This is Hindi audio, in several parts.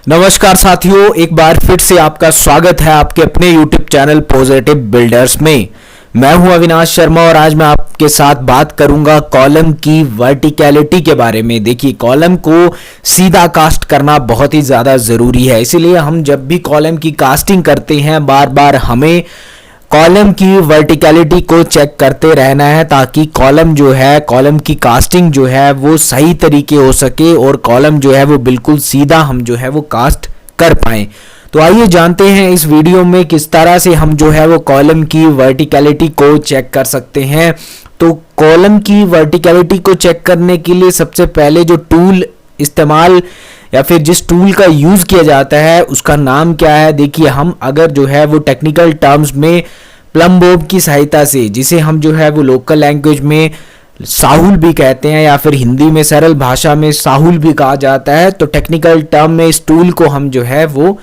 नमस्कार साथियों, एक बार फिर से आपका स्वागत है आपके अपने YouTube चैनल पॉजिटिव बिल्डर्स में। मैं हूं अविनाश शर्मा और आज मैं आपके साथ बात करूंगा कॉलम की वर्टिकलिटी के बारे में। देखिए, कॉलम को सीधा कास्ट करना बहुत ही ज़्यादा ज़रूरी है, इसीलिए हम जब भी कॉलम की कास्टिंग करते हैं बार बार हमें कॉलम की वर्टिकलिटी को चेक करते रहना है ताकि कॉलम जो है, कॉलम की कास्टिंग जो है वो सही तरीके हो सके और कॉलम जो है वो बिल्कुल सीधा हम जो है वो कास्ट कर पाएं। तो आइए जानते हैं इस वीडियो में किस तरह से हम जो है वो कॉलम की वर्टिकलिटी को चेक कर सकते हैं। तो कॉलम की वर्टिकलिटी को चेक करने के लिए सबसे पहले जो टूल इस्तेमाल या फिर जिस टूल का यूज़ किया जाता है उसका नाम क्या है। देखिए, हम अगर जो है वो टेक्निकल टर्म्स में प्लम बॉब की सहायता से, जिसे हम जो है वो लोकल लैंग्वेज में साहुल भी कहते हैं या फिर हिंदी में सरल भाषा में साहुल भी कहा जाता है, तो टेक्निकल टर्म में इस टूल को हम जो है वो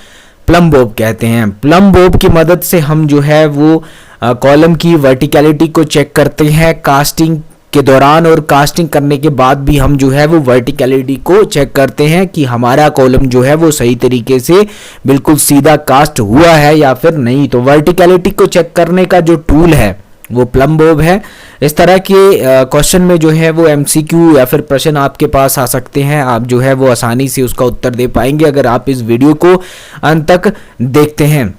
प्लम बॉब कहते हैं। प्लम बॉब की मदद से हम जो है वो कॉलम की वर्टिकलिटी को चेक करते हैं कास्टिंग के दौरान, और कास्टिंग करने के बाद भी हम जो है वो वर्टिकलिटी को चेक करते हैं कि हमारा कॉलम जो है वो सही तरीके से बिल्कुल सीधा कास्ट हुआ है या फिर नहीं। तो वर्टिकलिटी को चेक करने का जो टूल है वो प्लम बॉब है। इस तरह के क्वेश्चन में जो है वो एमसीक्यू या फिर प्रश्न आपके पास आ सकते हैं, आप जो है वो आसानी से उसका उत्तर दे पाएंगे अगर आप इस वीडियो को अंत तक देखते हैं।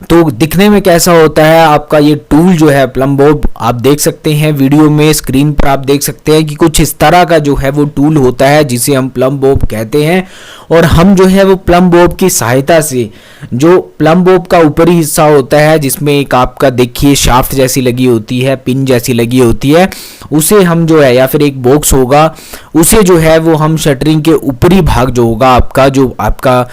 तो दिखने में कैसा होता है आपका ये टूल जो है प्लम बॉब, आप देख सकते हैं वीडियो में, स्क्रीन पर आप देख सकते हैं कि कुछ इस तरह का जो है वो टूल होता है जिसे हम प्लम बॉब कहते हैं। और हम जो है वो प्लम बॉब की सहायता से, जो प्लम बॉब का ऊपरी हिस्सा होता है जिसमें एक आपका देखिए शाफ्ट जैसी लगी होती है, पिन जैसी लगी होती है, उसे हम जो है, या फिर एक बॉक्स होगा, उसे जो है वो हम शटरिंग के ऊपरी भाग जो होगा आपका, जो आपका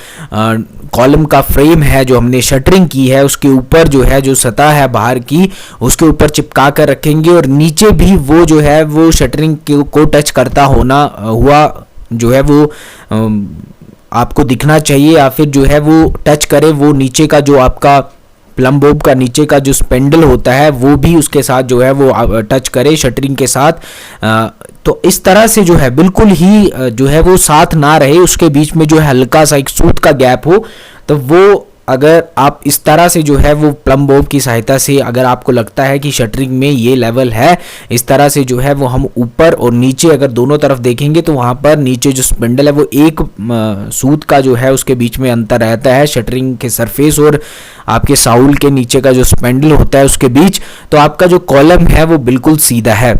कॉलम का फ्रेम है जो हमने शटरिंग की है उसके ऊपर जो है, जो सतह है बाहर की, उसके ऊपर चिपका कर रखेंगे और नीचे भी वो जो है वो शटरिंग को टच करता हुआ जो है वो आपको दिखना चाहिए, या फिर जो है वो टच करे, वो नीचे का जो आपका प्लम बॉब का नीचे का जो स्पेंडल होता है वो भी उसके साथ जो है वो टच करे शटरिंग के साथ। तो इस तरह से जो है बिल्कुल ही जो है वो साथ ना रहे, उसके बीच में जो है हल्का सा एक सूत का गैप हो, तो वो अगर आप इस तरह से जो है वो प्लम बॉब की सहायता से, अगर आपको लगता है कि शटरिंग में ये लेवल है, इस तरह से जो है वो हम ऊपर और नीचे अगर दोनों तरफ देखेंगे तो वहाँ पर नीचे जो स्पिंडल है वो एक सूत का जो है उसके बीच में अंतर रहता है शटरिंग के सरफेस और आपके साउल के नीचे का जो स्पेंडल होता है उसके बीच। तो आपका जो कॉलम है वो बिल्कुल सीधा है।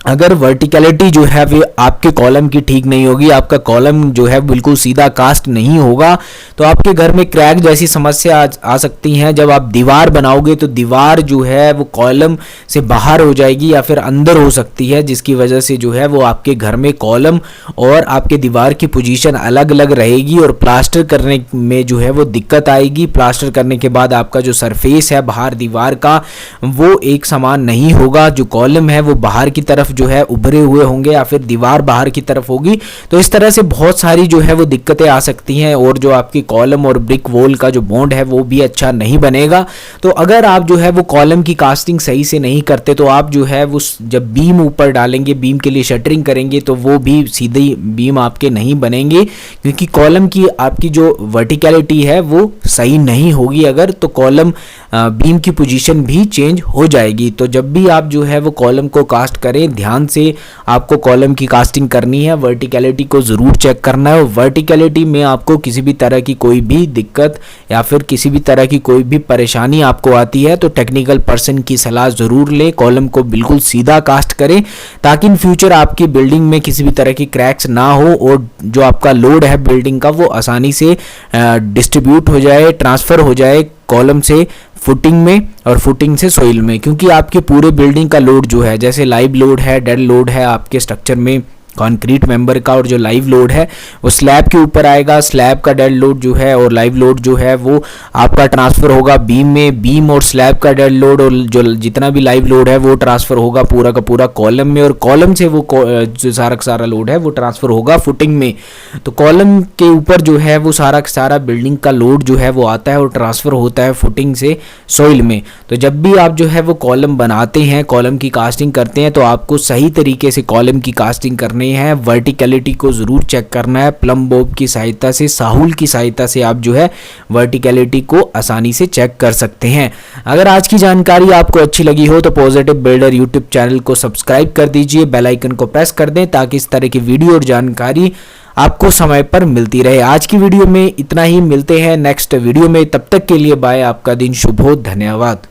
अगर वर्टिकलिटी जो है वो आपके कॉलम की ठीक नहीं होगी, आपका कॉलम जो है बिल्कुल सीधा कास्ट नहीं होगा, तो आपके घर में क्रैक जैसी समस्या आ सकती हैं। जब आप दीवार बनाओगे तो दीवार जो है वो कॉलम से बाहर हो जाएगी या फिर अंदर हो सकती है, जिसकी वजह से जो है वो आपके घर में कॉलम और आपके दीवार की पोजीशन अलग अलग रहेगी और प्लास्टर करने में जो है वो दिक्कत आएगी। प्लास्टर करने के बाद आपका जो सरफेस है बाहर दीवार का वो एक समान नहीं होगा, जो कॉलम है वो बाहर की तरफ जो है उभरे हुए होंगे या फिर दीवार बाहर की तरफ होगी। तो इस तरह से बहुत सारी जो है वो दिक्कतें आ सकती हैं और जो आपकी कॉलम और ब्रिक वॉल का जो बॉन्ड है वो भी अच्छा नहीं बनेगा। तो अगर आप जो है वो कॉलम की कास्टिंग सही से नहीं करते तो आप जो है वो जब बीम ऊपर डालेंगे, बीम के लिए शटरिंग करेंगे, तो वो भी सीधी बीम आपके नहीं बनेंगे, क्योंकि कॉलम की आपकी जो वर्टिकलिटी है वो सही नहीं होगी अगर, तो कॉलम बीम की पोजीशन भी चेंज हो जाएगी। तो जब भी आप जो है वो कॉलम को कास्ट करें, ध्यान से आपको कॉलम की कास्टिंग करनी है, वर्टिकलिटी को ज़रूर चेक करना है। वर्टिकलिटी में आपको किसी भी तरह की कोई भी दिक्कत या फिर किसी भी तरह की कोई भी परेशानी आपको आती है तो टेक्निकल पर्सन की सलाह ज़रूर लें, कॉलम को बिल्कुल सीधा कास्ट करें ताकि इन फ्यूचर आपकी बिल्डिंग में किसी भी तरह की क्रैक्स ना हो और जो आपका लोड है बिल्डिंग का वो आसानी से डिस्ट्रीब्यूट हो जाए, ट्रांसफ़र हो जाए कॉलम से फुटिंग में और फुटिंग से सोइल में। क्योंकि आपके पूरे बिल्डिंग का लोड जो है, जैसे लाइव लोड है, डेड लोड है आपके स्ट्रक्चर में कंक्रीट मेंबर का, और जो लाइव लोड है वो स्लैब के ऊपर आएगा। स्लैब का डेड लोड जो है और लाइव लोड जो है वो आपका ट्रांसफ़र होगा बीम में, बीम और स्लैब का डेड लोड और जो जितना भी लाइव लोड है वो ट्रांसफ़र होगा पूरा का पूरा कॉलम में, और कॉलम से वो जो सारा लोड है वो ट्रांसफ़र होगा फुटिंग में। तो कॉलम के ऊपर जो है वो सारा बिल्डिंग का लोड जो है वो आता है और ट्रांसफ़र होता है फुटिंग से सॉइल में। तो जब भी आप जो है वो कॉलम बनाते हैं, कॉलम की कास्टिंग करते हैं, तो आपको सही तरीके से कॉलम की कास्टिंग करने करने हैं, वर्टिकलिटी को ज़रूर चेक करना है। प्लम बॉब की सहायता से, साहुल की सहायता से आप जो है वर्टिकलिटी को आसानी से चेक कर सकते हैं। अगर आज की जानकारी आपको अच्छी लगी हो तो पॉजिटिव बिल्डर यूट्यूब चैनल को सब्सक्राइब कर दीजिए, बेल आइकन को प्रेस कर दें ताकि इस तरह की वीडियो और जानकारी आपको समय पर मिलती रहे। आज की वीडियो में इतना ही, मिलते हैं नेक्स्ट वीडियो में, तब तक के लिए बाय। आपका दिन शुभ हो, धन्यवाद।